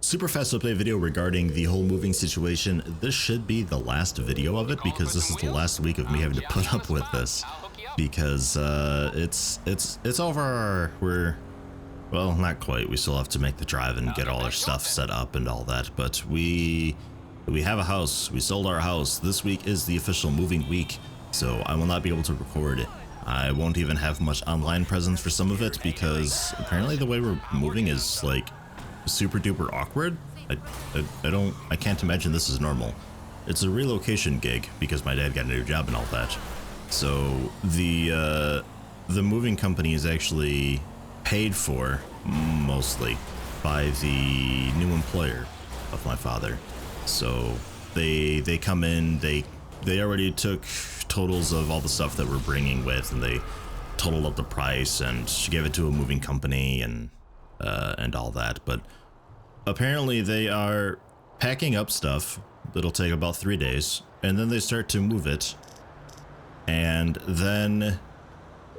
super fast update video regarding the whole moving situation. This should be the last video of it because this is the last week of me having to put up with this, because it's over. Well, not quite. We still have to make the drive and get all our stuff set up and all that, but we have a house. We sold our house. This week is the official moving week, so I will not be able to record it. I won't even have much online presence for some of it because apparently the way we're moving is like super duper awkward. I can't imagine this is normal. It's a relocation gig because my dad got a new job and all that. So the moving company is actually paid for mostly by the new employer of my father. So they come in, they already took totals of all the stuff that we're bringing with, and they totaled up the price and gave it to a moving company and all that. But apparently they are packing up stuff that'll take about 3 days, and then they start to move it, and then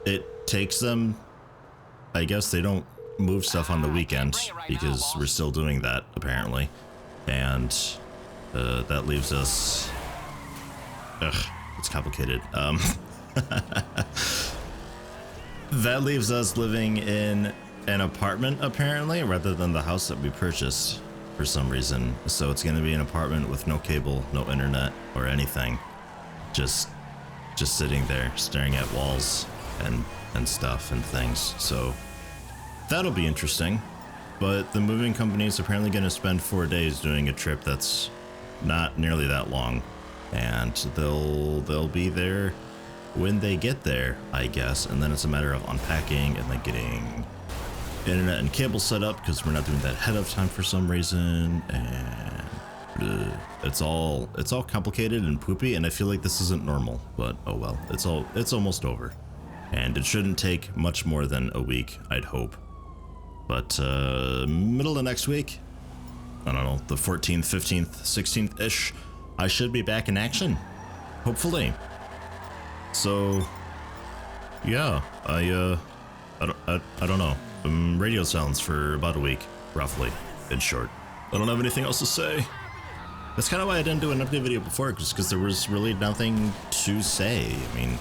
it takes them, I guess they don't move stuff on the weekend because we're still doing that apparently, and that leaves us, it's complicated. That leaves us living in an apartment apparently, rather than the house that we purchased for some reason. So it's gonna be an apartment with no cable, no internet or anything. Just sitting there staring at walls and stuff and things. So that'll be interesting. But the moving company is apparently gonna spend 4 days doing a trip that's not nearly that long. And they'll be there when they get there, I guess, and then it's a matter of unpacking and then getting internet and cable set up because we're not doing that ahead of time for some reason, and it's all complicated and poopy, and I feel like this isn't normal, but oh well, it's almost over, and it shouldn't take much more than a week, I'd hope. But middle of next week, I don't know, the 14th, 15th, 16th ish, I should be back in action, hopefully. So yeah, I don't know. Radio sounds for about a week, roughly, in short. I don't have anything else to say. That's kind of why I didn't do an update video before, just because there was really nothing to say. I mean,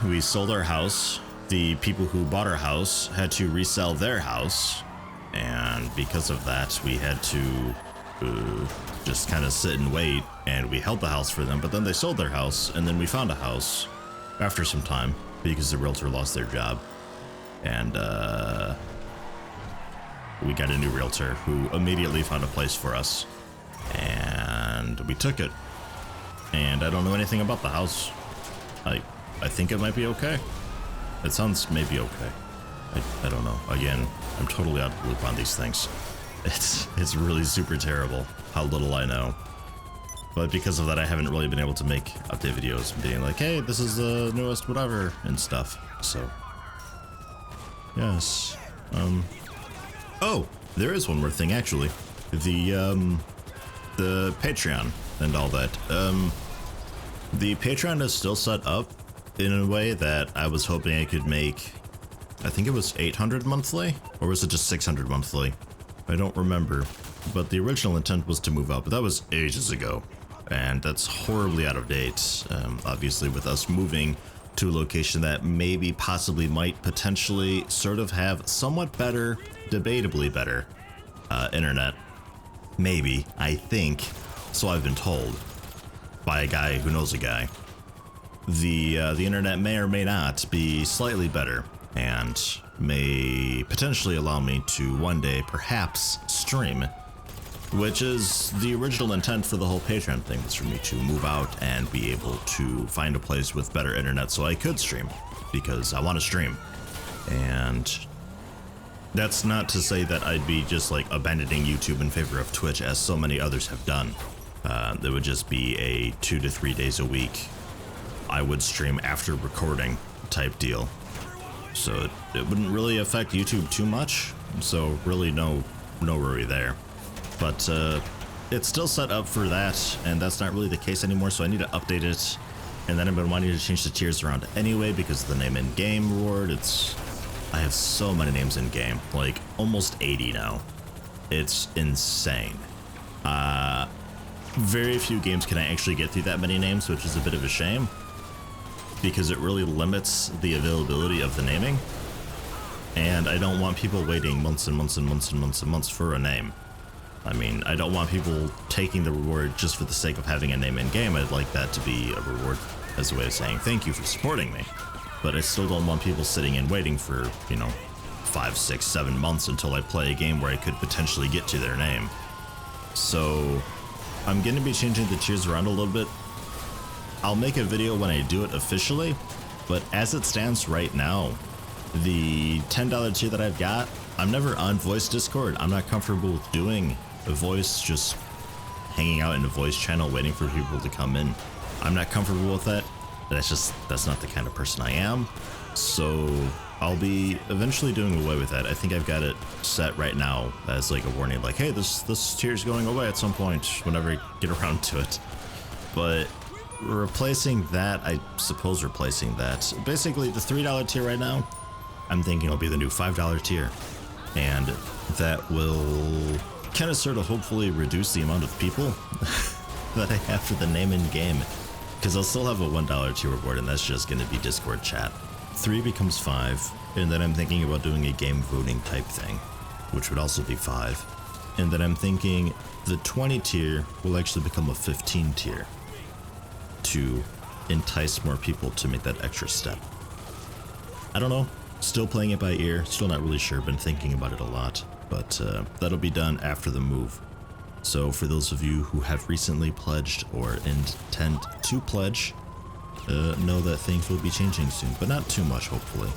we sold our house. The people who bought our house had to resell their house, and because of that, we had to just kind of sit and wait, and we held the house for them, but then they sold their house, and then we found a house after some time because the realtor lost their job. And we got a new realtor who immediately found a place for us, and we took it. And I don't know anything about the house. I think it might be okay. It sounds maybe okay. I don't know. Again, I'm totally out of the loop on these things. It's really super terrible how little I know. But because of that, I haven't really been able to make update videos and being like, hey, this is the newest whatever and stuff. So yes. Oh, there is one more thing actually. The Patreon and all that. The Patreon is still set up in a way that I was hoping I could make. I think it was 800 monthly, or was it just 600 monthly? I don't remember. But the original intent was to move up, but that was ages ago, and that's horribly out of date. Obviously, with us moving to a location that maybe, possibly, might potentially sort of have somewhat better, debatably better, internet. Maybe, I think, so I've been told by a guy who knows a guy. The internet may or may not be slightly better, and may potentially allow me to one day perhaps stream, which is the original intent for the whole Patreon thing, was for me to move out and be able to find a place with better internet so I could stream, because I want to stream. And that's not to say that I'd be just like abandoning YouTube in favor of Twitch, as so many others have done. It would just be a 2 to 3 days a week I would stream after recording type deal. So it wouldn't really affect YouTube too much, so really no worry there. But it's still set up for that, and that's not really the case anymore, so I need to update it. And then I've been wanting to change the tiers around anyway because of the name in game reward. I have so many names in game, like almost 80 now. It's insane. Very few games can I actually get through that many names, which is a bit of a shame, because it really limits the availability of the naming. And I don't want people waiting months and months and months and months and months for a name. I mean, I don't want people taking the reward just for the sake of having a name in game. I'd like that to be a reward as a way of saying thank you for supporting me. But I still don't want people sitting and waiting for, you know, 5, 6, 7 months until I play a game where I could potentially get to their name. So I'm going to be changing the tiers around a little bit. I'll make a video when I do it officially, but as it stands right now, the $10 tier that I've got, I'm never on voice Discord. I'm not comfortable with doing a voice, just hanging out in a voice channel waiting for people to come in. I'm not comfortable with that. That's not the kind of person I am. So I'll be eventually doing away with that. I think I've got it set right now as like a warning, like, hey, this tier is going away at some point whenever I get around to it. But replacing that, basically the $3 tier right now, I'm thinking will be the new $5 tier. And that will kind of sort of hopefully reduce the amount of people that I have for the name in game. Because I'll still have a $1 tier reward, and that's just going to be Discord chat. 3 becomes 5, and then I'm thinking about doing a game voting type thing, which would also be 5. And then I'm thinking the 20 tier will actually become a 15 tier to entice more people to make that extra step. I don't know. Still playing it by ear, still not really sure, been thinking about it a lot, but that'll be done after the move. So for those of you who have recently pledged or intend to pledge, know that things will be changing soon, but not too much, hopefully.